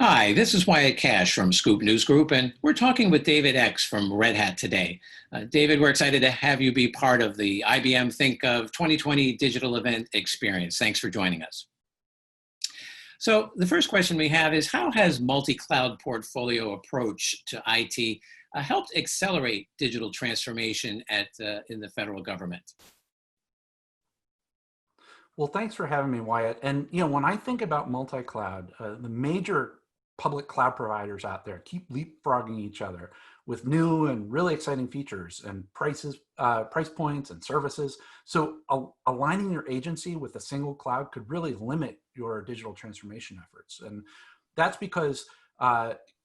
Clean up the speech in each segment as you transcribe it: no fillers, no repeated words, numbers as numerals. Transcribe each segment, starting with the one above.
Hi, this is Wyatt Cash from Scoop News Group, and we're talking with David Egts from Red Hat today. David, we're excited to have you be part of the IBM ThinkGov 2020 digital event experience. Thanks for joining us. So the first question we have is, how has multi-cloud portfolio approach to IT helped accelerate digital transformation in the federal government? Well, thanks for having me, Wyatt. And when I think about multi-cloud, the major public cloud providers out there keep leapfrogging each other with new and really exciting features and price points and services. So aligning your agency with a single cloud could really limit your digital transformation efforts. And that's because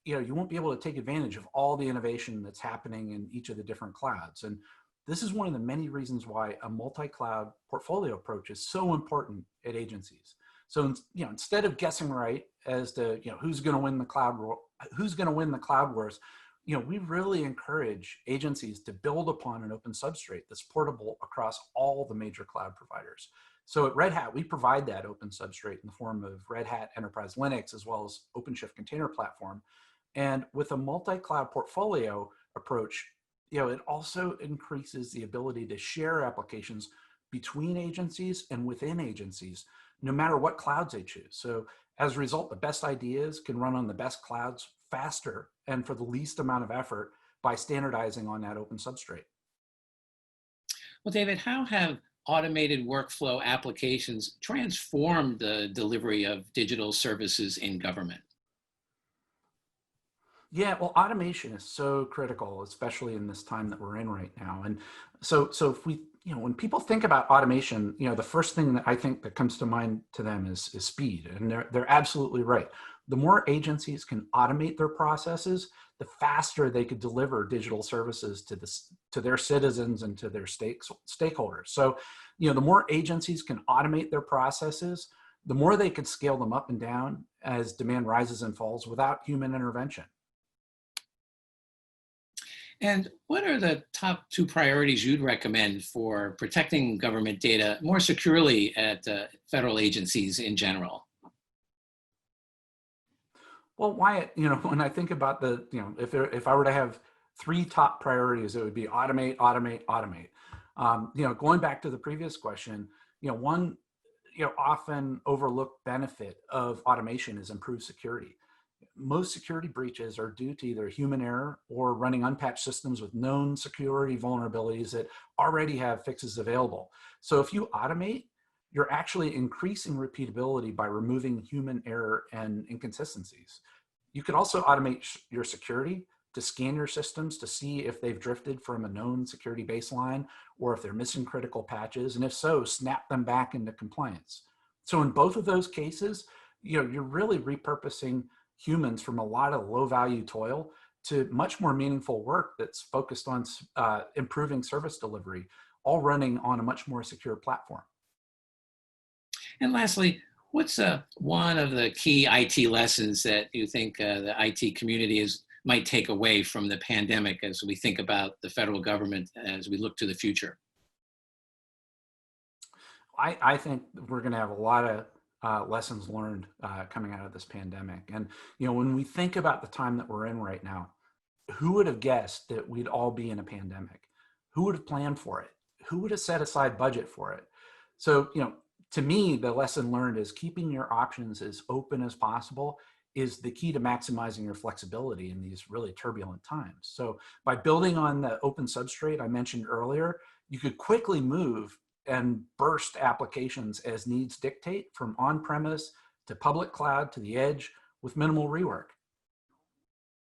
you won't be able to take advantage of all the innovation that's happening in each of the different clouds. And this is one of the many reasons why a multi-cloud portfolio approach is so important at agencies. So, instead of guessing right as to, who's going to win the cloud wars, we really encourage agencies to build upon an open substrate that's portable across all the major cloud providers. So at Red Hat, we provide that open substrate in the form of Red Hat Enterprise Linux, as well as OpenShift Container Platform. And with a multi-cloud portfolio approach, it also increases the ability to share applications between agencies and within agencies, no matter what clouds they choose. So as a result, the best ideas can run on the best clouds faster and for the least amount of effort by standardizing on that open substrate. Well, David, how have automated workflow applications transformed the delivery of digital services in government? Yeah, well, automation is so critical, especially in this time that we're in right now. And so if we, when people think about automation, the first thing that I think that comes to mind to them is speed. And they're absolutely right. The more agencies can automate their processes, the faster they could deliver digital services to their citizens and to their stakeholders. So, the more agencies can automate their processes, the more they could scale them up and down as demand rises and falls without human intervention. And what are the top two priorities you'd recommend for protecting government data more securely at federal agencies in general? Well, Wyatt, when I think about if I were to have three top priorities, it would be automate, automate, automate. Going back to the previous question, one often overlooked benefit of automation is improved security. Most security breaches are due to either human error or running unpatched systems with known security vulnerabilities that already have fixes available. So if you automate, you're actually increasing repeatability by removing human error and inconsistencies. You could also automate your security to scan your systems to see if they've drifted from a known security baseline or if they're missing critical patches, and if so, snap them back into compliance. So in both of those cases, you're really repurposing humans from a lot of low-value toil to much more meaningful work that's focused on improving service delivery, all running on a much more secure platform. And lastly, what's one of the key IT lessons that you think the IT community might take away from the pandemic as we think about the federal government as we look to the future? I think we're going to have a lot of lessons learned coming out of this pandemic. And, when we think about the time that we're in right now, who would have guessed that we'd all be in a pandemic? Who would have planned for it? Who would have set aside budget for it? So, to me, the lesson learned is keeping your options as open as possible is the key to maximizing your flexibility in these really turbulent times. So by building on the open substrate I mentioned earlier, you could quickly move and burst applications as needs dictate, from on-premise to public cloud to the edge, with minimal rework.